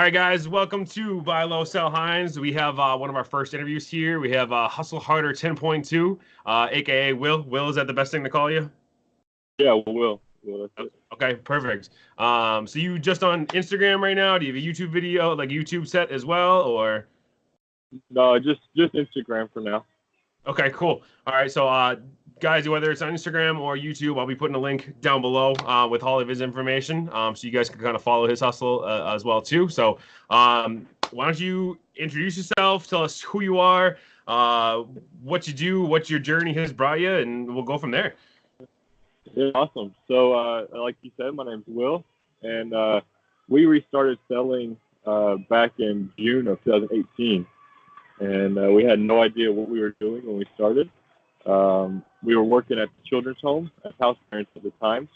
All right, guys, welcome to Buy Low Sell Heinz. We have one of our first interviews here. We have Hustle Harder 10.2, aka Will. Will, is that the best thing to call you? Yeah, Will, that's it. Okay, perfect. So you just on Instagram right now? Do you have a YouTube video, like YouTube set as well, or? No, just Instagram for now. Okay, cool. All right, so guys, whether it's on Instagram or YouTube, I'll be putting a link down below with all of his information, so you guys can kind of follow his hustle as well too. So why don't you introduce yourself, tell us who you are, what you do, what your journey has brought you, and we'll go from there. Yeah, awesome. So, like you said, my name's Will, and we restarted selling back in June of 2018. And we had no idea what we were doing when we started. We were working at the children's home as house parents at the time,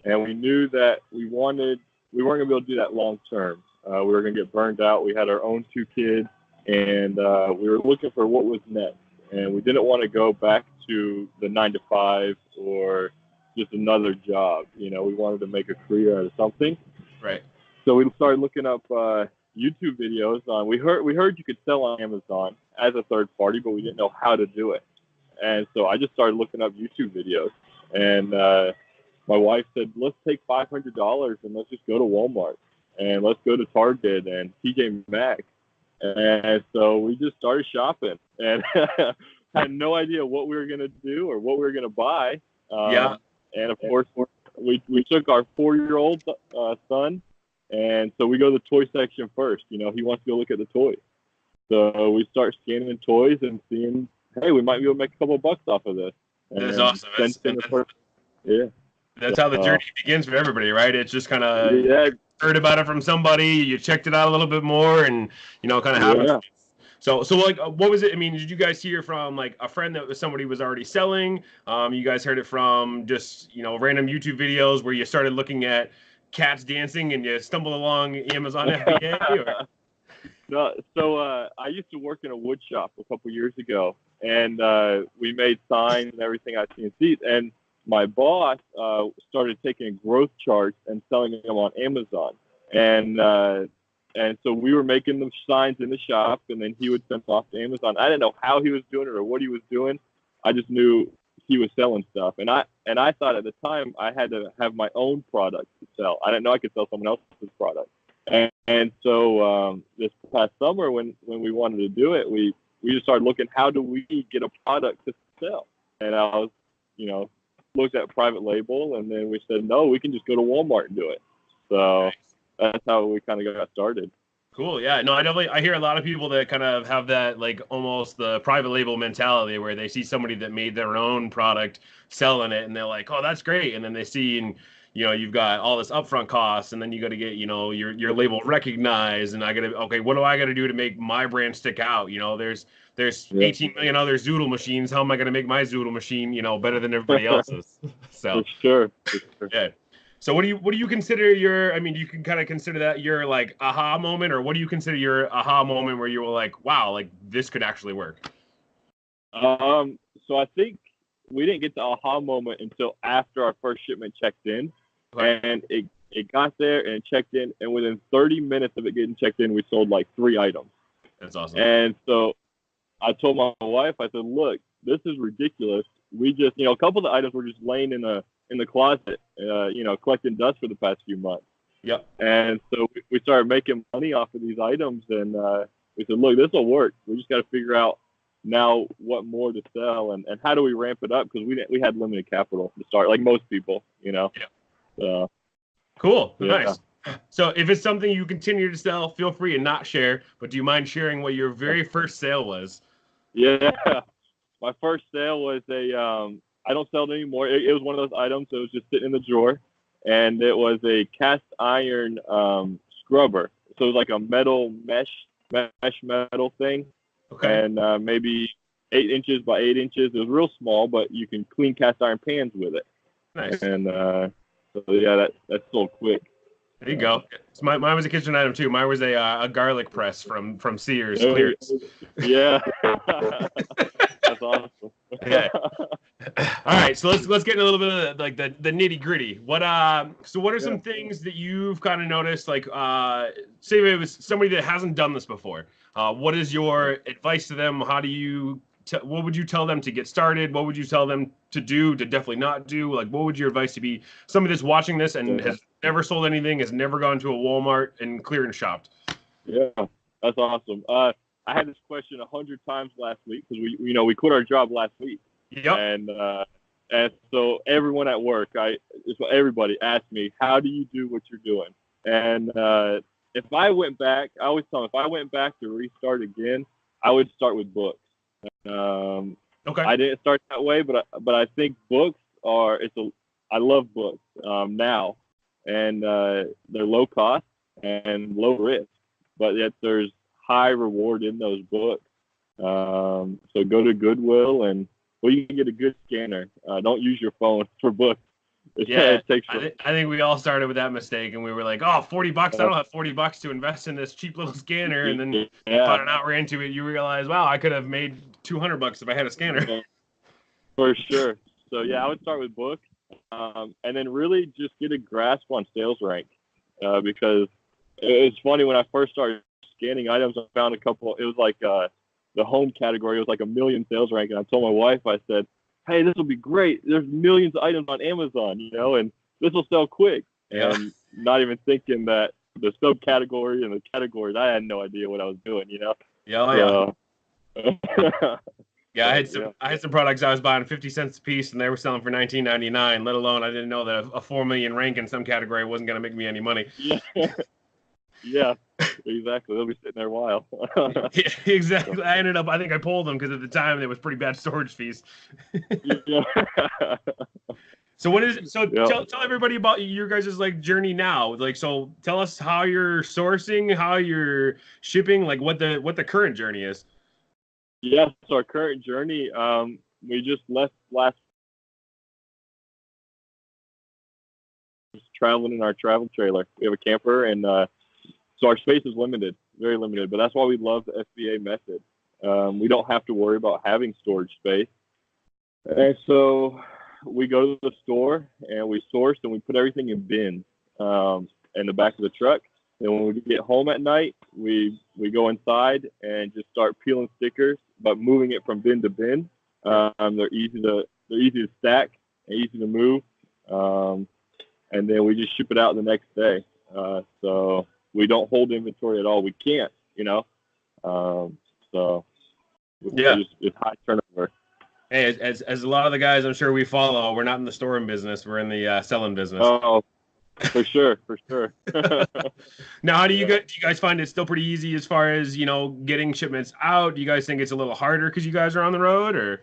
and we knew that we weren't going to be able to do that long term. We were going to get burned out. We had our own 2 kids, and we were looking for what was next. And we didn't want to go back to the 9 to 5 or just another job. You know, we wanted to make a career out of something. Right. So we started looking up YouTube videos on. We heard you could sell on Amazon as a third party, but we didn't know how to do it. And so I just started looking up YouTube videos. And my wife said, "Let's take $500 and let's just go to Walmart and let's go to Target and TJ Maxx." And so we just started shopping and had no idea what we were gonna do or what we were gonna buy. And of course, we took our 4-year-old son. And so we go to the toy section first. You know, he wants to go look at the toys. So we start scanning toys and seeing, hey, we might be able to make a couple of bucks off of this. And that's awesome. That's how the journey begins for everybody, right? It's just kind of heard about it from somebody, you checked it out a little bit more, and you know, kind of happens. Yeah. So like, what was it? I mean, did you guys hear from like a friend that somebody was already selling? You guys heard it from just random YouTube videos where you started looking at cats dancing and you stumbled along Amazon FBA? Or? No, so I used to work in a wood shop a couple years ago, and we made signs and everything at CNCs. And my boss started taking growth charts and selling them on Amazon. And so we were making them signs in the shop, and then he would send them off to Amazon. I didn't know how he was doing it or what he was doing. I just knew he was selling stuff, and I thought at the time I had to have my own product to sell. I didn't know I could sell someone else's product. And so this past summer, when we wanted to do it, we just started looking, how do we get a product to sell? And I was, looked at private label, and then we said, no, we can just go to Walmart and do it. So that's how we kind of got started. Cool. Yeah. No, I hear a lot of people that kind of have that, like, almost the private label mentality where they see somebody that made their own product selling it and they're like, oh, that's great. And then they see, and you've got all this upfront costs, and then you got to get, your label recognized, and okay, what do I got to do to make my brand stick out? There's 18 million other Zoodle machines. How am I going to make my Zoodle machine, better than everybody else's? So For sure. Yeah. So what do you consider you can kind of consider that your like aha moment, or what do you consider your aha moment where you were like, wow, like this could actually work? So I think we didn't get the aha moment until after our first shipment checked in. Okay. And it got there and checked in, and within 30 minutes of it getting checked in, we sold like 3 items. That's awesome. And so I told my wife, I said, look, this is ridiculous. We just, a couple of the items were just laying in the closet, collecting dust for the past few months. Yep. And so we started making money off of these items, and we said, look, this will work. We just got to figure out now what more to sell and how do we ramp it up, because we had limited capital to start, like most people, Yeah. So, cool. Yeah. Nice. So if it's something you continue to sell, feel free to not share, but do you mind sharing what your very first sale was? Yeah. My first sale was I don't sell it anymore. It was one of those items that was just sitting in the drawer, and it was a cast iron scrubber. So it was like a metal mesh metal thing. Okay. And maybe 8 inches by 8 inches. It was real small, but you can clean cast iron pans with it. Nice. And so yeah, that sold quick. There you go. So mine was a kitchen item too. Mine was a garlic press from Sears. Clearance. Yeah. That's awesome. Yeah. All right, so let's get in a little bit of like the nitty gritty. What are some things that you've kind of noticed? Like say it was somebody that hasn't done this before. What is your advice to them? How do you what would you tell them to get started? What would you tell them to do to definitely not do? Like what would your advice to be somebody that's watching this and has never sold anything, has never gone to a Walmart and clearance shopped? Yeah, that's awesome. I had this question 100 times last week because we quit our job last week. Yep. And so everyone at work, everybody asked me, how do you do what you're doing? And if I went back, I always tell them, if I went back to restart again, I would start with books. Okay. I didn't start that way, but I think books I love books now, and they're low cost and low risk, but yet there's high reward in those books. So go to Goodwill and you can get a good scanner. Don't use your phone for books. I think we all started with that mistake, and we were like, "Oh, $40! I don't have $40 to invest in this cheap little scanner." And then finding out we're into it, you realize, "Wow, I could have made $200 if I had a scanner." For sure. So yeah, I would start with books, and then really just get a grasp on sales rank, because it's funny when I first started scanning items, I found a couple. It was like the home category. It was like 1 million sales rank, and I told my wife, I said, hey, this will be great. There's millions of items on Amazon, and this will sell quick. Yeah. And not even thinking that the subcategory and the categories, I had no idea what I was doing, Yeah. Yeah, I had some products I was buying 50 cents a piece, and they were selling for $19.99. Let alone I didn't know that a 4 million rank in some category wasn't going to make me any money. Yeah, exactly. They'll be sitting there a while. Yeah, exactly. I think I pulled them because at the time there was pretty bad storage fees. Yeah. Tell everybody about your guys' like journey now. Like, so tell us how you're sourcing, how you're shipping, like what the current journey is. Yes, our current journey. We just left last. Traveling in our travel trailer. We have a camper, and so our space is limited, very limited. But that's why we love the FBA method. We don't have to worry about having storage space, and so we go to the store and we source and we put everything in bins in the back of the truck. And when we get home at night, we go inside and just start peeling stickers, but moving it from bin to bin. They're easy to stack and easy to move. And then we just ship it out the next day. So we don't hold inventory at all. We can't, so it's high turnover. Hey, as a lot of the guys I'm sure we follow, we're not in the storing business. We're in the selling business. Oh, for sure. Now, how do you guys find it still pretty easy as far as, getting shipments out? Do you guys think it's a little harder because you guys are on the road, or?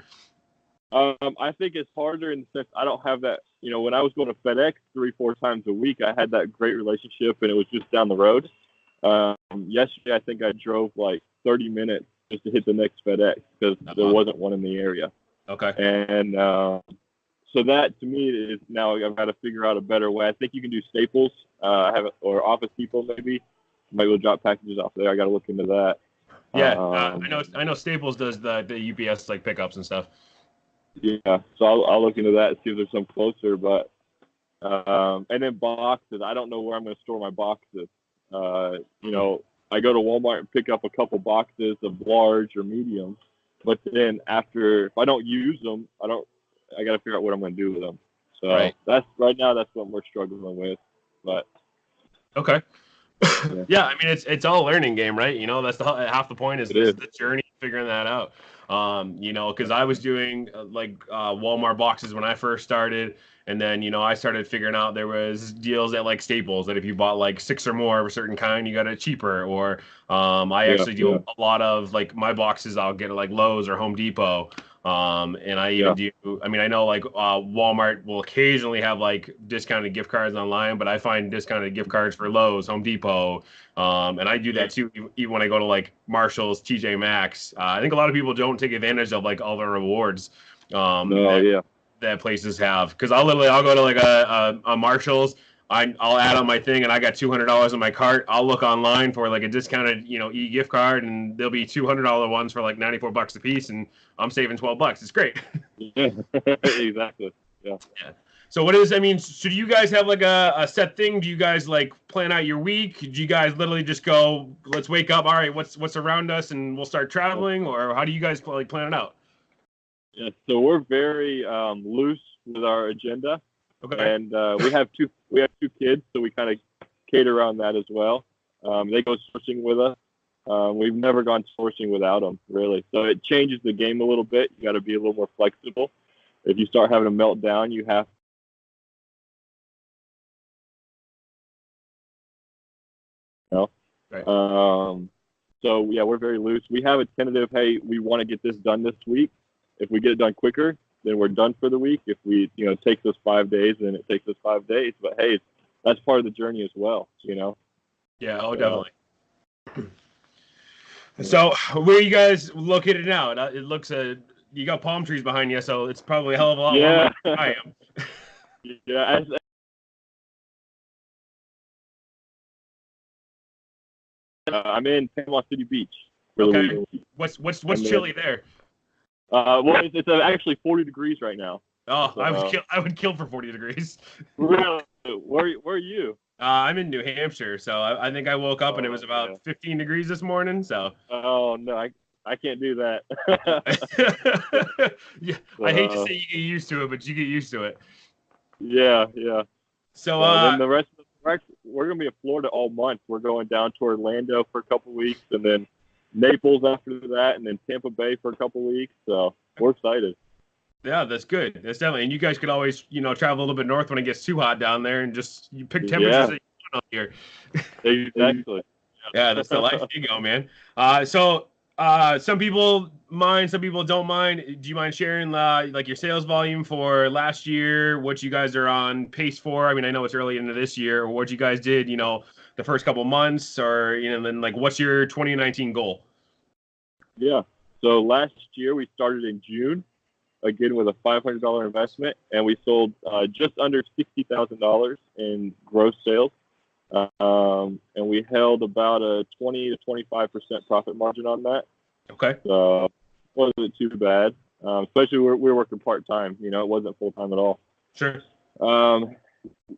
I think it's harder in the sense I don't have that. When I was going to FedEx 3-4 times a week, I had that great relationship, and it was just down the road. Yesterday, I think I drove like 30 minutes just to hit the next FedEx because there wasn't one in the area. Okay. And so that to me is now I've got to figure out a better way. I think you can do Staples, or Office Depot maybe. Might be able to drop packages off there. I got to look into that. Yeah, I know Staples does the UPS like pickups and stuff. Yeah, so I'll look into that and see if there's some closer. But and then boxes, I don't know where I'm going to store my boxes. I go to Walmart and pick up a couple boxes of large or medium, but then if I don't use them, I got to figure out what I'm going to do with them. So that's what we're struggling with. But okay. Yeah, I mean it's all a learning game, right? That's half the point is the journey figuring that out. Because I was doing Walmart boxes when I first started, and then I started figuring out there was deals at like Staples that if you bought like 6 or more of a certain kind, you got it cheaper. Or I actually do a lot of like my boxes I'll get at like Lowe's or Home Depot. And I even do. I mean, I know like Walmart will occasionally have like discounted gift cards online, but I find discounted gift cards for Lowe's, Home Depot, and I do that too. Even when I go to like Marshall's, TJ Maxx, I think a lot of people don't take advantage of like all the rewards. That places have, because I'll go to like a Marshall's. I'll add on my thing and I got $200 in my cart. I'll look online for like a discounted, e-gift card, and there'll be $200 ones for like $94 a piece, and I'm saving $12. It's great. Yeah, exactly. Yeah. Yeah. So what is, I mean, so do you guys have like a set thing? Do you guys like plan out your week? Do you guys literally just go, let's wake up, all right, what's around us, and we'll start traveling? Or how do you guys plan it out? Yeah, so we're very loose with our agenda, Okay. and we have two kids, so we kind of cater around that as well. They go sourcing with us. We've never gone sourcing without them, really. So it changes the game a little bit. You got to be a little more flexible. If you start having a meltdown, you have to. Right. So yeah, we're very loose. We have a tentative, hey, we want to get this done this week. If we get it done quicker, then we're done for the week. If we, it takes us 5 days, then it takes us 5 days. But hey, that's part of the journey as well, Yeah, definitely. So where are you guys located now? It looks you got palm trees behind you, so it's probably a hell of a lot warmer than I am. Yeah. I'm in Panama City Beach. Okay. What's chilly there? Well, it's actually 40 degrees right now. Oh, so, I would kill for 40 degrees. Really? Where are you? I'm in New Hampshire, so I think I woke up and it was about 15 degrees this morning. So. Oh no, I can't do that. Yeah, I hate to say you get used to it, but you get used to it. Yeah. So then the rest of we're gonna be in Florida all month. We're going down to Orlando for a couple weeks, and then Naples after that, and then Tampa Bay for a couple weeks. So we're excited. Yeah, that's good. That's definitely. And you guys could always, travel a little bit north when it gets too hot down there, and just you pick temperatures that you want up here. Exactly. Yeah, that's the life you go, man. So some people mind, some people don't mind. Do you mind sharing like your sales volume for last year? What you guys are on pace for? I mean, I know it's early into this year. Or what you guys did, the first couple months, or then like what's your 2019 goal? Yeah. So last year we started in June, again with a $500 investment, and we sold just under $60,000 in gross sales. And we held about a 20 to 25% profit margin on that. Okay. So wasn't too bad, especially we're working part-time, it wasn't full-time at all. Sure.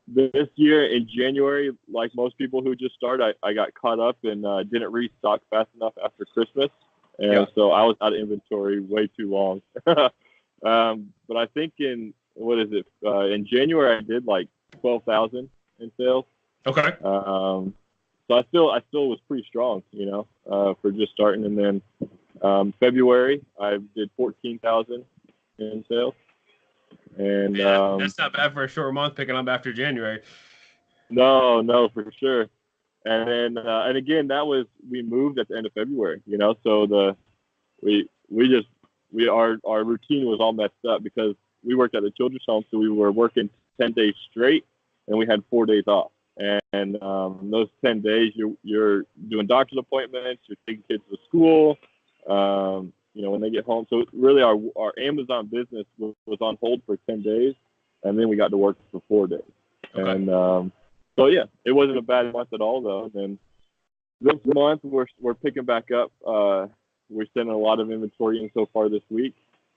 This year in January, like most people who just started, I got caught up and didn't restock fast enough after Christmas. And so I was out of inventory way too long. But I think in January I did like 12,000 in sales. Okay. So I still was pretty strong, for just starting. And then February I did 14,000 in sales. And that's not bad for a short month picking up after January. No, for sure. And then and again, we moved at the end of February, so our routine was all messed up because we worked at the children's home, so we were working 10 days straight and we had 4 days off. And those 10 days you're doing doctor's appointments, you're taking kids to school, when they get home. So really our Amazon business was on hold for 10 days, and then we got to work for 4 days. Okay. And so yeah, it wasn't a bad month at all though. And this month we're picking back up. We're sending a lot of inventory in so far this week.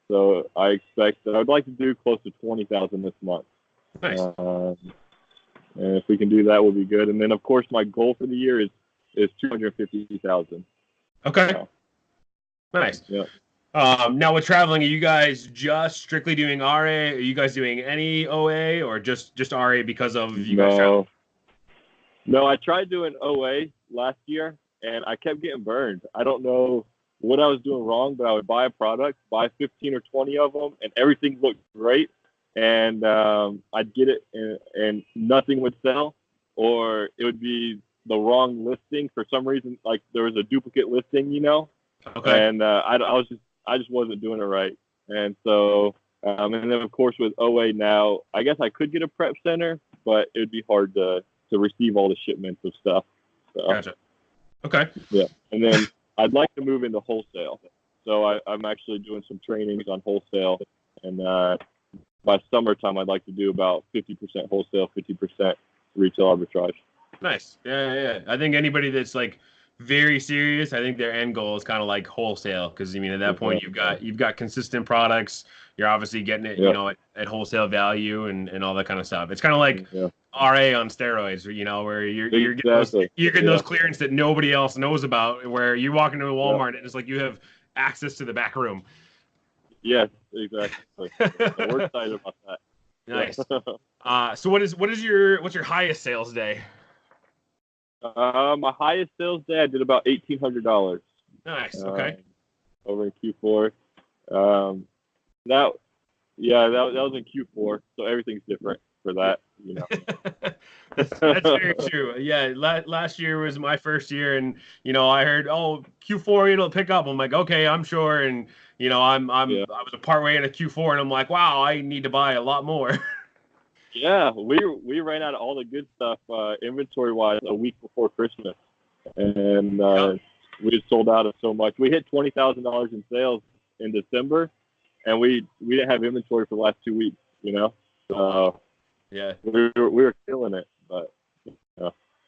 So I expect that I'd like to do close to 20,000 this month. Nice. And if we can do that, we'll be good. And then of course my goal for the year is 250,000. Okay. Nice. Yeah. Now with traveling, are you guys just strictly doing RA? Are you guys doing any OA or just RA because of you guys traveling? No, I tried doing OA last year and I kept getting burned. I don't know what I was doing wrong, but I would buy a product, buy 15 or 20 of them, and everything looked great. And I'd get it and nothing would sell, or it would be the wrong listing for some reason. Like there was a duplicate listing, Okay. And I just wasn't doing it right. And so, and then of course with OA now, I guess I could get a prep center, but it would be hard to receive all the shipments of stuff. So, gotcha. Okay. Yeah. And then I'd like to move into wholesale. So I'm actually doing some trainings on wholesale, and by summertime, I'd like to do about 50% wholesale, 50% retail arbitrage. Nice. Yeah. I think anybody that's like very serious, I think their end goal is kind of like wholesale, because I mean at that point you've got consistent products. You're obviously getting it, Yeah. at wholesale value and all that kind of stuff. It's kind of like RA on steroids, where you're getting those clearance that nobody else knows about, where you walk into a Walmart and it's like you have access to the back room. Yes, exactly. So we're excited about that. Nice. So what's your highest sales day? My highest sales day, I did about $1,800. Nice. Okay. Over in Q4. That was in Q4, so everything's different for that. That's very true. Yeah, last year was my first year, and I heard, Q4 it'll pick up. I'm like, okay, I'm sure, and I was a part way into Q4, and I'm like, wow, I need to buy a lot more. Yeah, we ran out of all the good stuff inventory wise a week before Christmas, and we had sold out of so much. We hit $20,000 in sales in December, and we didn't have inventory for the last 2 weeks. So yeah, we were killing it. But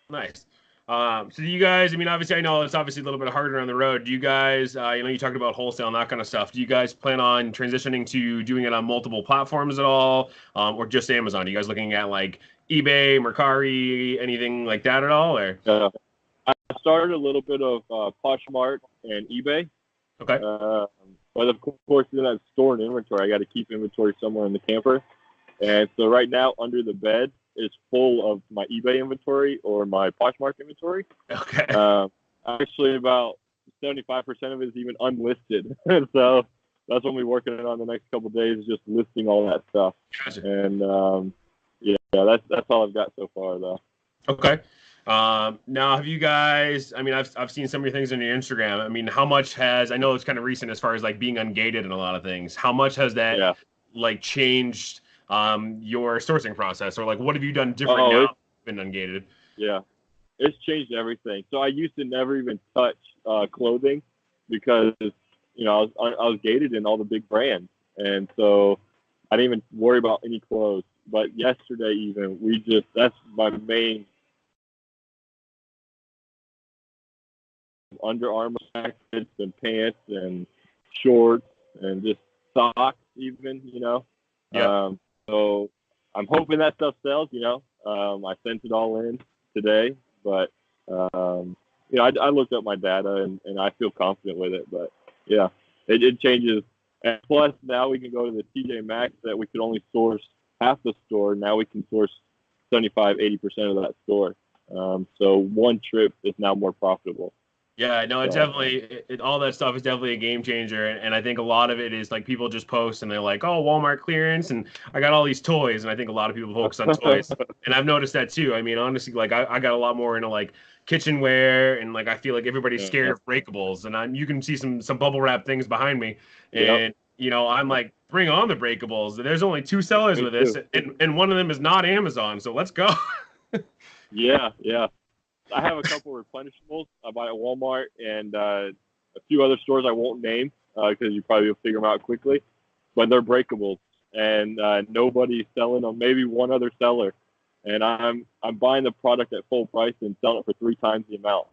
nice. So do you guys? I mean, obviously, I know it's obviously a little bit harder on the road. Do you guys? You talked about wholesale and that kind of stuff. Do you guys plan on transitioning to doing it on multiple platforms at all, or just Amazon? Are you guys looking at like eBay, Mercari, anything like that at all? Or I started a little bit of Poshmark and eBay. Okay. But of course, then I store an inventory. I got to keep inventory somewhere in the camper, and so right now under the bed is full of my eBay inventory or my Poshmark inventory. Okay. Actually, about 75% of it is even unlisted. So that's what we're working on the next couple of days, is just listing all that stuff. Gotcha. And that's all I've got so far, though. Okay. Now, have you guys? I mean, I've seen some of your things on your Instagram. I mean, how much I know it's kind of recent as far as like being ungated and a lot of things. How much has that like changed your sourcing process, or like what have you done different now you've been ungated? Yeah, it's changed everything. So I used to never even touch clothing because I was gated in all the big brands, and so I didn't even worry about any clothes. But yesterday even that's my main Under Armour jackets and pants and shorts and just socks even, so I'm hoping that stuff sells, I sent it all in today, but I looked up my data and I feel confident with it, but yeah, it changes. And plus now we can go to the TJ Maxx that we could only source half the store. Now we can source 75-80% of that store. So one trip is now more profitable. Yeah, no, it's definitely all that stuff is definitely a game changer, and I think a lot of it is like people just post and they're like, "Oh, Walmart clearance," and I got all these toys, and I think a lot of people focus on toys, and I've noticed that too. I mean, honestly, like I got a lot more into like kitchenware, and like I feel like everybody's scared of breakables, and you can see some bubble wrap things behind me, and I'm like, bring on the breakables. There's only 2 sellers with this, and one of them is not Amazon, so let's go. Yeah. I have a couple replenishables I buy at Walmart and a few other stores I won't name because you probably will figure them out quickly. But they're breakables, and nobody's selling them. Maybe one other seller, and I'm buying the product at full price and selling it for 3 times the amount.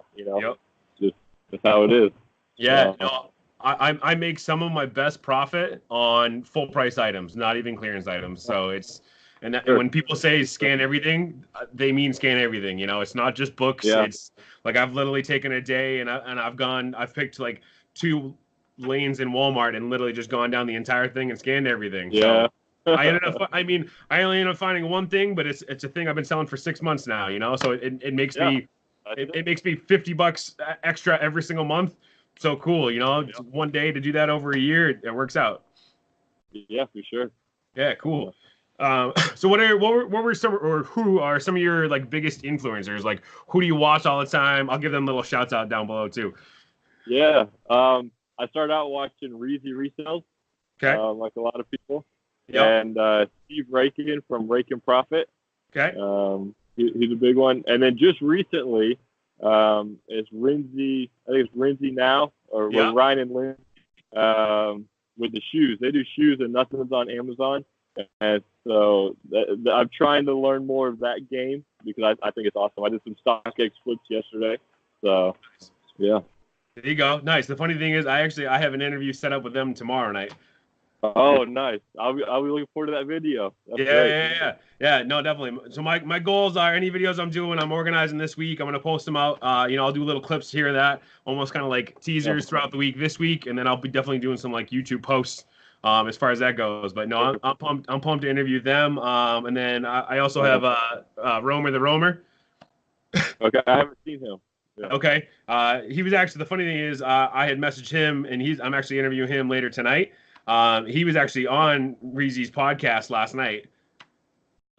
Just that's how it is. Yeah. No, I make some of my best profit on full price items, not even clearance items. So it's. And when people say scan everything, they mean scan everything. It's not just books. Yeah. It's like I've literally taken a day and I've picked like 2 lanes in Walmart and literally just gone down the entire thing and scanned everything. Yeah. So I only ended up finding one thing, but it's a thing I've been selling for 6 months now. So it makes me it makes me $50 extra every single month. So cool. It's one day to do that over a year. It works out. Yeah, for sure. Yeah, cool. So who are some of your like biggest influencers? Like, who do you watch all the time? I'll give them little shouts out down below too. Yeah. I started out watching Reezy Resells. Okay. Like a lot of people. Yep. And Steve Rakin from Rake and Profit. Okay. He's a big one. And then just recently, it's Renzi. I think it's Renzi now, or Ryan and Lynn. With the shoes, they do shoes and nothing's on Amazon. And so I'm trying to learn more of that game because I think it's awesome. I did some StockX flips yesterday. So, yeah. There you go. Nice. The funny thing is, I have an interview set up with them tomorrow night. Oh, nice. I'll be looking forward to that video. That's Yeah, great. yeah. No, definitely. So my goals are any videos I'm doing, I'm organizing this week. I'm gonna post them out. I'll do little clips here and that, almost kind of like teasers throughout the week this week, and then I'll be definitely doing some like YouTube posts. As far as that goes, but no, I'm pumped. I'm pumped to interview them. And then I also have Romer the Romer. Okay, I haven't seen him. Yeah. Okay. He was actually, the funny thing is, I had messaged him, and I'm actually interviewing him later tonight. He was actually on Reezy's podcast last night.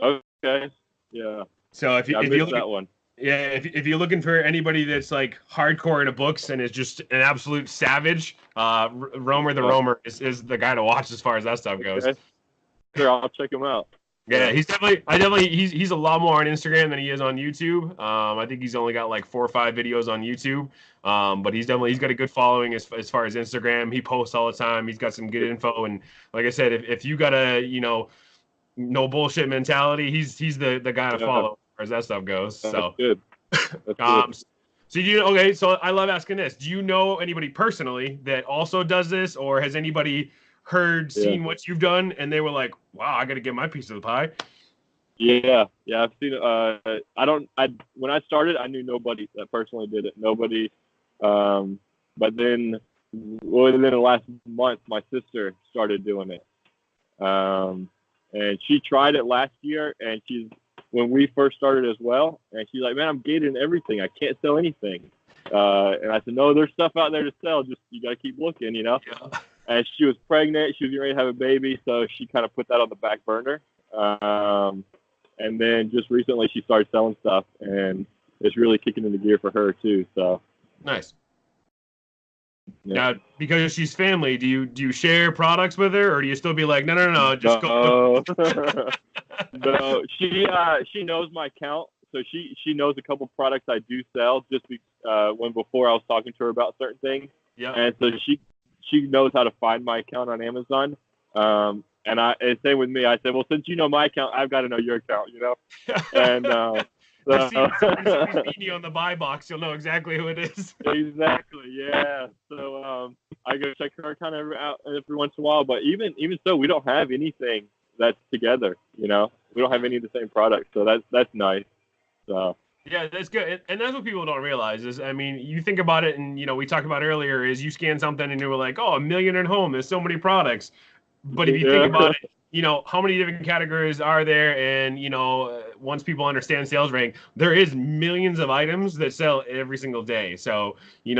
Okay. Yeah. So if I you're missed looking, that one. yeah, if you're looking for anybody that's like hardcore into books and is just an absolute savage, Romer the Romer is the guy to watch as far as that stuff goes. Okay. Sure, I'll check him out. Yeah, he's a lot more on Instagram than he is on YouTube. I think he's only got like 4 or 5 videos on YouTube. But he's got a good following as far as Instagram. He posts all the time. He's got some good info. And like I said, if you got a, no bullshit mentality, he's the guy to follow as far as that stuff goes. So good. That's good. So I love asking this. Do you know anybody personally that also does this, or has anybody seen what you've done and they were like, wow, I got to get my piece of the pie? Yeah, I've seen it. When I started, I knew nobody that personally did it. Nobody. But then within the last month, my sister started doing it. And she tried it last year, and when we first started as well, and she's like, man, I'm gated in everything. I can't sell anything. And I said, no, there's stuff out there to sell. Just, you got to keep looking, Yeah. And she was pregnant. She was getting ready to have a baby, so she kind of put that on the back burner. And then just recently she started selling stuff, and it's really kicking into gear for her too. So nice. Yeah. Now, because she's family, do you share products with her, or do you still be like, no, just go? No, she knows my account, so she knows a couple products I do sell. Just before I was talking to her about certain things, and so she knows how to find my account on Amazon. And same with me. I said, well, since you know my account, I've got to know your account, And somebody's meeting on the buy box, you'll know exactly who it is. Exactly, yeah. So I go check her account every once in a while. But even so, we don't have anything that's together. We don't have any of the same products, so that's nice. So. Yeah, that's good. And that's what people don't realize is, I mean, you think about it, and, we talked about earlier is you scan something and you were like, oh, $1 million at home. There's so many products. But if you think about it, how many different categories are there? And, once people understand sales rank, there is millions of items that sell every single day. So, you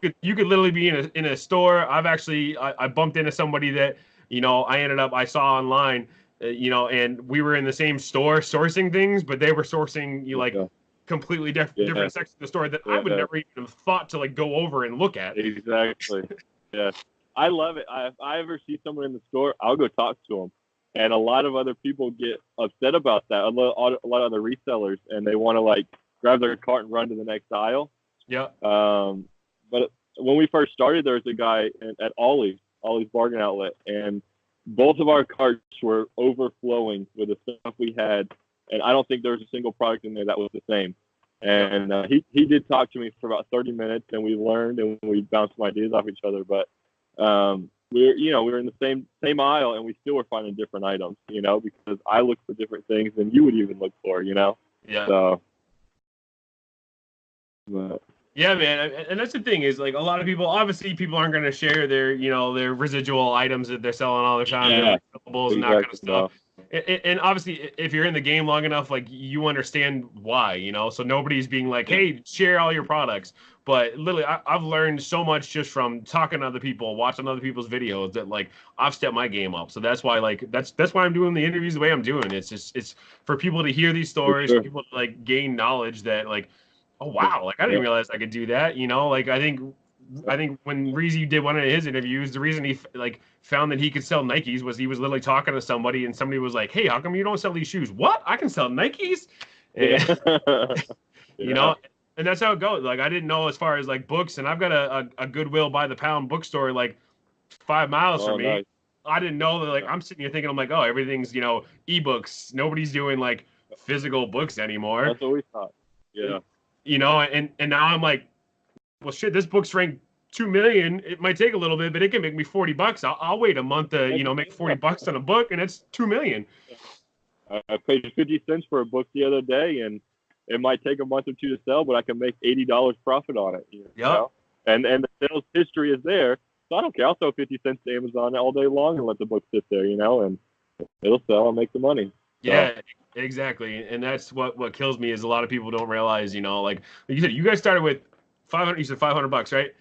could literally be in a store. I bumped into somebody that, I saw online, and we were in the same store sourcing things, but they were sourcing completely different sections of the store that I would never even have thought to go over and look at. Exactly. Yeah. I love it. If I ever see someone in the store, I'll go talk to them. And a lot of other people get upset about that. A lot of other resellers, and they want to grab their cart and run to the next aisle. Yeah. But when we first started, there was a guy at Ollie's Bargain Outlet, and both of our carts were overflowing with the stuff we had. And I don't think there was a single product in there that was the same. And he did talk to me for about 30 minutes, and we learned and we bounced some ideas off each other. But we were in the same aisle, and we still were finding different items, because I look for different things than you would even look for, Yeah. So. But. Yeah, man, and that's the thing is a lot of people aren't going to share their their residual items that they're selling all the time, yeah, and that kind of stuff. And obviously, if you're in the game long enough, you understand why, So nobody's being like, hey, share all your products. But literally, I've learned so much just from talking to other people, watching other people's videos that I've stepped my game up. So that's why that's why I'm doing the interviews the way I'm doing. It's for people to hear these stories, for people to gain knowledge that oh wow, I didn't realize I could do that. I think when Reezy did one of his interviews, the reason he found that he could sell Nikes was he was literally talking to somebody, and somebody was like, "Hey, how come you don't sell these shoes?" What? I can sell Nikes, and, and that's how it goes. I didn't know as far as books, and I've got a Goodwill by the pound bookstore 5 miles from me. Nice. I didn't know that. Like, I'm sitting here thinking, I'm like, oh, everything's, ebooks. Nobody's doing like physical books anymore. That's what we thought. Yeah. And now I'm like, well, shit, this book's ranked 2 million. It might take a little bit, but it can make me $40. I'll wait a month to, make $40 on a book, and it's 2 million. I paid 50 cents for a book the other day, and it might take a month or two to sell, but I can make $80 profit on it. Yep. And the sales history is there, so I don't care. I'll throw 50 cents to Amazon all day long and let the book sit there, and it'll sell and make the money. Yeah, exactly. And that's what kills me is a lot of people don't realize, like you said, you guys started with 500. You said $500, right?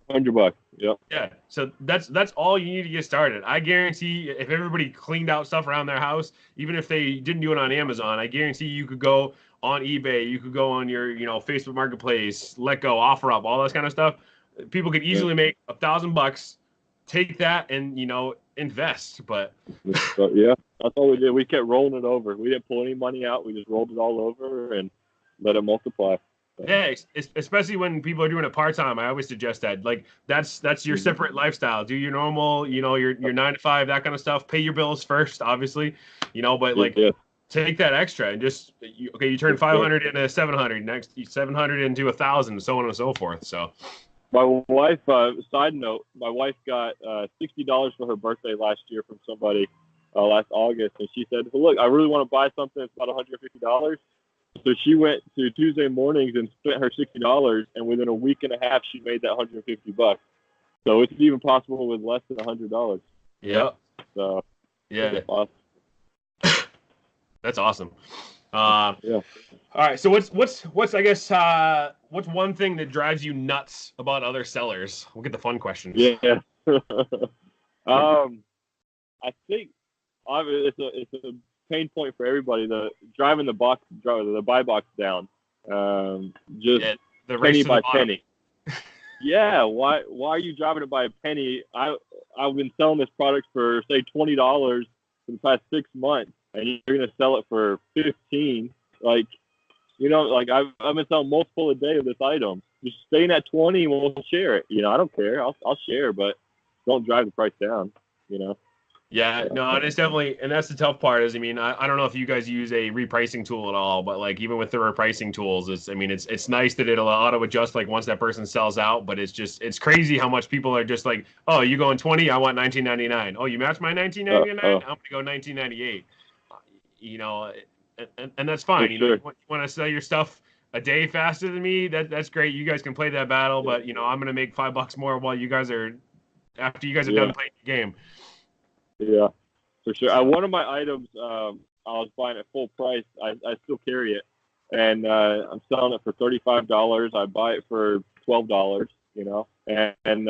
$100. Yep. Yeah. So that's all you need to get started. I guarantee if everybody cleaned out stuff around their house, even if they didn't do it on Amazon, I guarantee you could go on eBay, you could go on your, Facebook Marketplace, Let Go, OfferUp, all that kind of stuff. People could easily make $1,000. Take that and invest. But yeah, that's all we did. We kept rolling it over. We didn't pull any money out. We just rolled it all over and let it multiply. Yeah, especially when people are doing it part-time. I always suggest that. Like that's your separate lifestyle. Do your normal, your 9 to 5, that kind of stuff. Pay your bills first, obviously, but like take that extra and just you turn 500 into 700, next 700 into 1,000, so on and so forth. So my wife, side note, my wife got $60 for her birthday last year from somebody last August, and she said, "Look, I really want to buy something. It's about $150." So she went to Tuesday mornings and spent her $60, and within a week and a half, she made that $150. So it's even possible with less than $100. Yeah. So yeah, awesome. That's awesome. Yeah. All right. So what's I guess what's one thing that drives you nuts about other sellers? We'll get the fun questions. Yeah. I think it's a pain point for everybody. The driving the buy box down, just the penny by bottom. penny. Yeah, why are you driving it by a penny? I've been selling this product for say $20 for the past 6 months, and you're gonna sell it for 15. Like, I've been selling multiple a day of this item. Just staying at 20, and we'll share it. I don't care. I'll share, but don't drive the price down. Yeah, no, and it's definitely, and that's the tough part is, I don't know if you guys use a repricing tool at all, but like even with the repricing tools, it's nice that it'll auto adjust like once that person sells out, but it's crazy how much people are just like, oh, you going 20, I want 19.99. Oh, you match my 19.99, I'm gonna go 19.98. And that's fine. Sure. You want to sell your stuff a day faster than me, that's great. You guys can play that battle, but I'm gonna make $5 more while you guys are after you guys are done playing the game. Yeah, for sure. One of my items, I was buying at full price. I still carry it, and I'm selling it for $35. I buy it for $12, and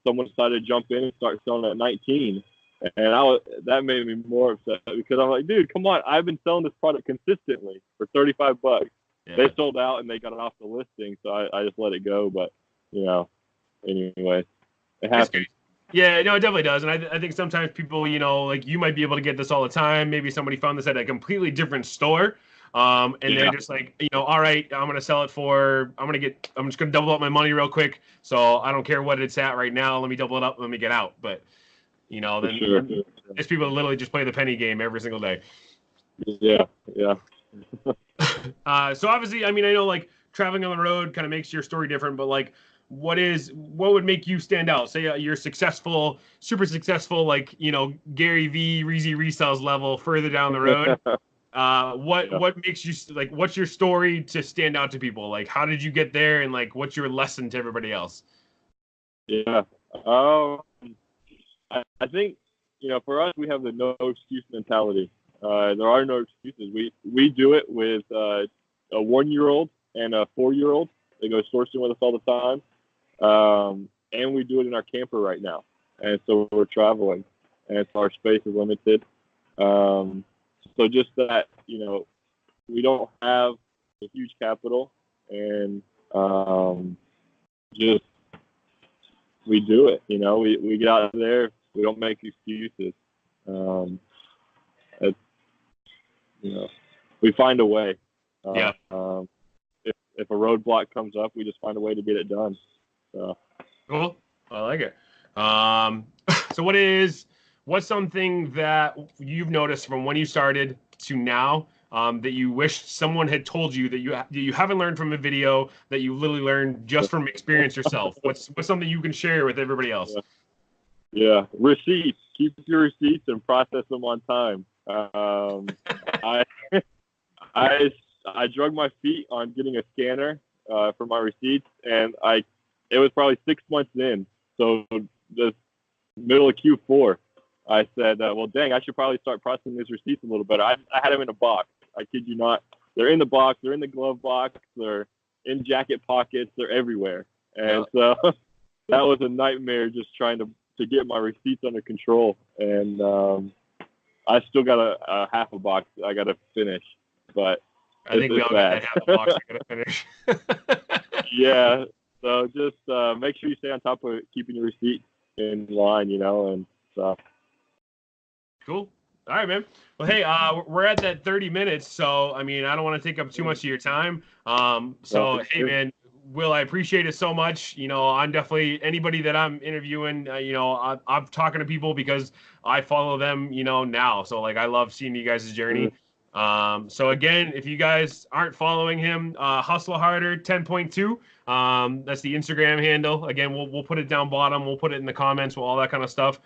someone decided to jump in and start selling it at 19, and that made me more upset because I'm like, dude, come on! I've been selling this product consistently for $35. Yeah. They sold out and they got it off the listing, so I just let it go. But anyway, it happens. Yeah, no, it definitely does. And I think sometimes people, like you might be able to get this all the time. Maybe somebody found this at a completely different store. And they're just like, all right, I'm going to sell it I'm just going to double up my money real quick. So I don't care what it's at right now. Let me double it up. Let me get out. But, then there's people that literally just play the penny game every single day. Yeah. Yeah. So obviously, I know like traveling on the road kind of makes your story different, but like, what would make you stand out? Say you're successful, super successful, like Gary V, Reezy Resells level further down the road. What makes you like? What's your story to stand out to people? Like, how did you get there, and like, what's your lesson to everybody else? Yeah, I think for us, we have the no excuse mentality. There are no excuses. We do it with a 1-year-old and a 4-year-old. They go sourcing with us all the time. And we do it in our camper right now. And so we're traveling, and so our space is limited. So just that, we don't have a huge capital, and just we do it. We get out there. We don't make excuses. We find a way. If a roadblock comes up, we just find a way to get it done. So. Cool. I like it. So what is what's something that you've noticed from when you started to now that you wish someone had told you that you haven't learned from a video that you literally learned just from experience yourself? What's something you can share with everybody else? Yeah, receipts. Keep your receipts and process them on time. I I drug my feet on getting a scanner for my receipts, and it was probably 6 months in. So the middle of Q4, I said, well, dang, I should probably start processing these receipts a little better. I had them in a box. I kid you not. They're in the box. They're in the glove box. They're in jacket pockets. They're everywhere. And so that was a nightmare, just trying to get my receipts under control. And I still got a half a box I got to finish. But I think we all got that half a box we got to finish. Yeah. So just make sure you stay on top of keeping your receipts in line, and stuff. Cool. All right, man. Well, hey, we're at that 30 minutes, so I mean, I don't want to take up too much of your time. Hey, man, Will, I appreciate it so much. I'm definitely anybody that I'm interviewing. I'm talking to people because I follow them. Now, so like I love seeing you guys' journey. So again, if you guys aren't following him, Hustle Harder 10.2. That's the Instagram handle. Again, we'll put it down bottom. We'll put it in the comments. All that kind of stuff.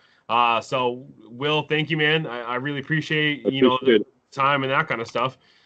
So Will, thank you, man. I really appreciate the time and that kind of stuff.